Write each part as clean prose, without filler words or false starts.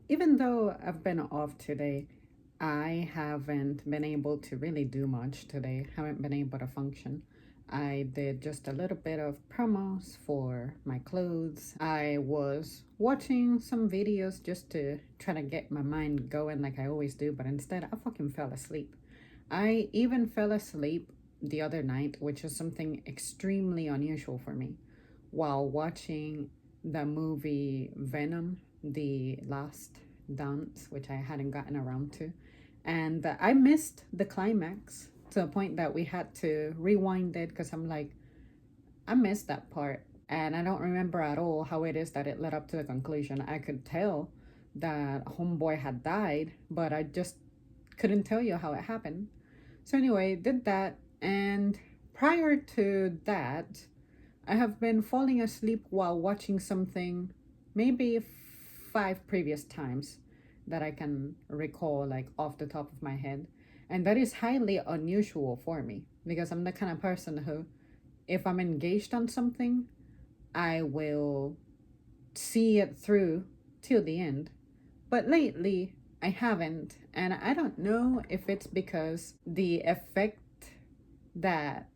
Even though I've been off today, I haven't been able to really do much today. Haven't been able to function. I did just a little bit of promos for my clothes. I was watching some videos just to try to get my mind going like I always do, but instead I fucking fell asleep. I even fell asleep the other night, which is something extremely unusual for me, while watching the movie Venom, The Last Dance, which I hadn't gotten around to. And I missed the climax to a point that we had to rewind it because I'm like, I missed that part. And I don't remember at all how it is that it led up to the conclusion. I could tell that Homeboy had died, but I just couldn't tell you how it happened. So, anyway, did that. And prior to that, I have been falling asleep while watching something maybe five previous times that I can recall, like off the top of my head. And that is highly unusual for me because I'm the kind of person who, if I'm engaged on something, I will see it through till the end. But lately, I haven't. And I don't know if it's because the effect that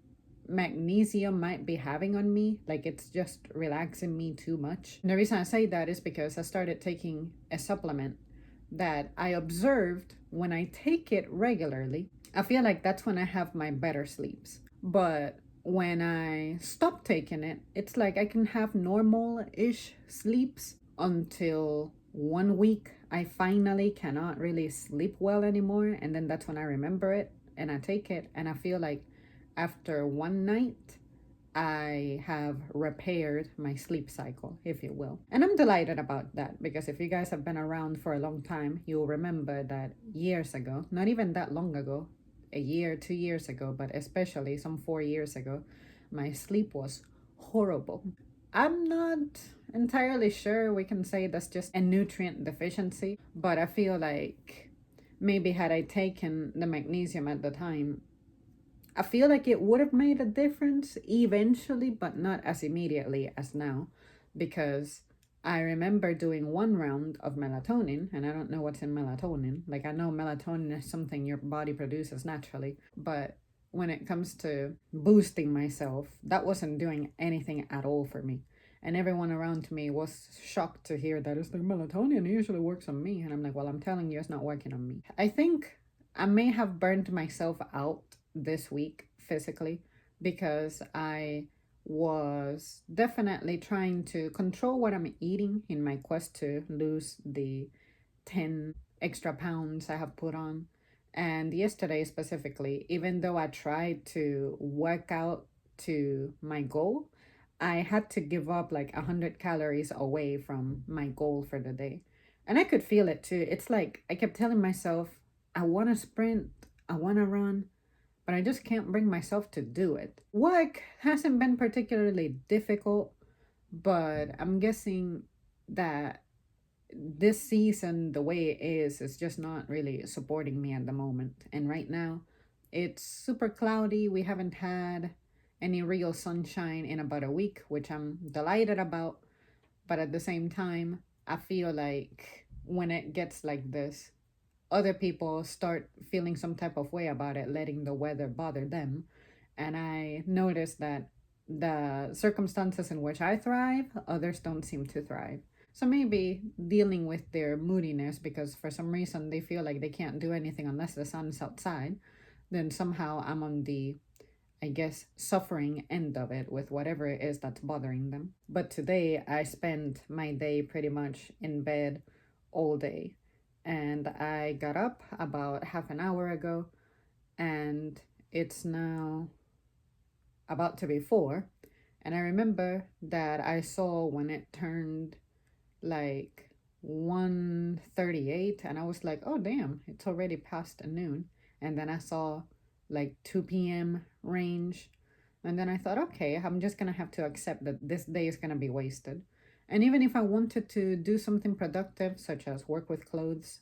magnesium might be having on me, like it's just relaxing me too much. And the reason I say that is because I started taking a supplement that I observed when I take it regularly, I feel like that's when I have my better sleeps. But when I stop taking it, it's like I can have normal ish sleeps until 1 week I finally cannot really sleep well anymore. And then that's when I remember it and I take it. And I feel like after one night, I have repaired my sleep cycle, if you will. And I'm delighted about that because if you guys have been around for a long time, you'll remember that years ago, not even that long ago, a year, 2 years ago, but especially some 4 years ago, my sleep was horrible. I'm not entirely sure we can say that's just a nutrient deficiency, but I feel like maybe had I taken the magnesium at the time, I feel like it would have made a difference eventually, but not as immediately as now, because I remember doing one round of melatonin, and I don't know what's in melatonin. Like, I know melatonin is something your body produces naturally, but when it comes to boosting myself, that wasn't doing anything at all for me. And everyone around me was shocked to hear that it's like melatonin usually works on me. And I'm like, well, I'm telling you, it's not working on me. I think I may have burned myself out this week physically because I was definitely trying to control what I'm eating in my quest to lose the 10 extra pounds I have put on. And yesterday specifically, even though I tried to work out to my goal, I had to give up like 100 calories away from my goal for the day. And I could feel it too. It's like I kept telling myself, I want to sprint, I want to run, but I just can't bring myself to do it. Work hasn't been particularly difficult, but I'm guessing that this season, the way it is just not really supporting me at the moment. And right now, it's super cloudy. We haven't had any real sunshine in about a week, which I'm delighted about. But at the same time, I feel like when it gets like this, other people start feeling some type of way about it, letting the weather bother them. And I noticed that the circumstances in which I thrive, others don't seem to thrive. So maybe dealing with their moodiness because for some reason they feel like they can't do anything unless the sun's outside, then somehow I'm on the, I guess, suffering end of it with whatever it is that's bothering them. But today I spent my day pretty much in bed all day. And I got up about half an hour ago, and it's now about to be 4. And I remember that I saw when it turned like 1:38, and I was like, oh damn, it's already past noon. And then I saw like 2 p.m. range. And then I thought, okay, I'm just gonna have to accept that this day is gonna be wasted. And even if I wanted to do something productive, such as work with clothes,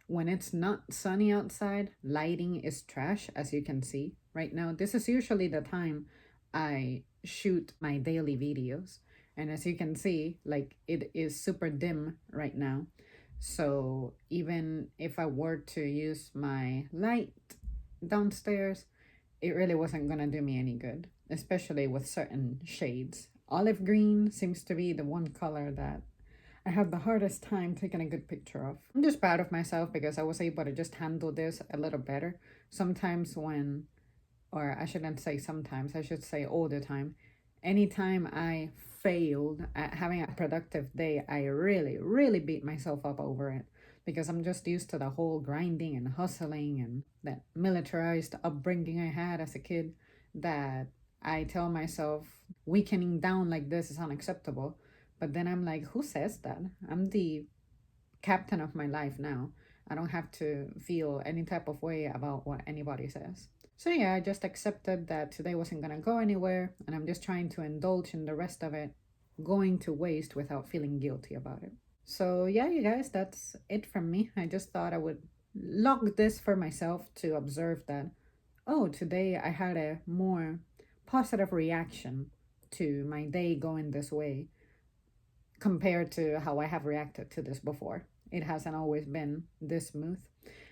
when it's not sunny outside, lighting is trash, as you can see right now. This is usually the time I shoot my daily videos. And as you can see, like it is super dim right now. So even if I were to use my light downstairs, it really wasn't gonna do me any good, especially with certain shades. Olive green seems to be the one color that I have the hardest time taking a good picture of. I'm just proud of myself because I was able to just handle this a little better. Sometimes when, or I shouldn't say sometimes, I should say all the time, anytime I failed at having a productive day, I really, really beat myself up over it because I'm just used to the whole grinding and hustling and that militarized upbringing I had as a kid, that I tell myself weakening down like this is unacceptable. But then I'm like, who says that? I'm the captain of my life now. I don't have to feel any type of way about what anybody says. So yeah, I just accepted that today wasn't gonna go anywhere, and I'm just trying to indulge in the rest of it going to waste without feeling guilty about it. So yeah, you guys, that's it from me. I just thought I would log this for myself to observe that, oh, today I had a more positive reaction to my day going this way compared to how I have reacted to this before. It hasn't always been this smooth.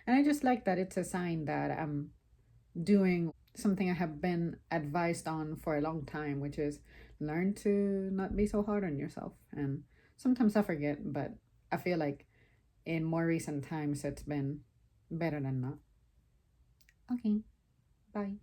And I just like that it's a sign that I'm doing something I have been advised on for a long time, which is learn to not be so hard on yourself. And sometimes I forget, but I feel like in more recent times it's been better than not. Okay, bye.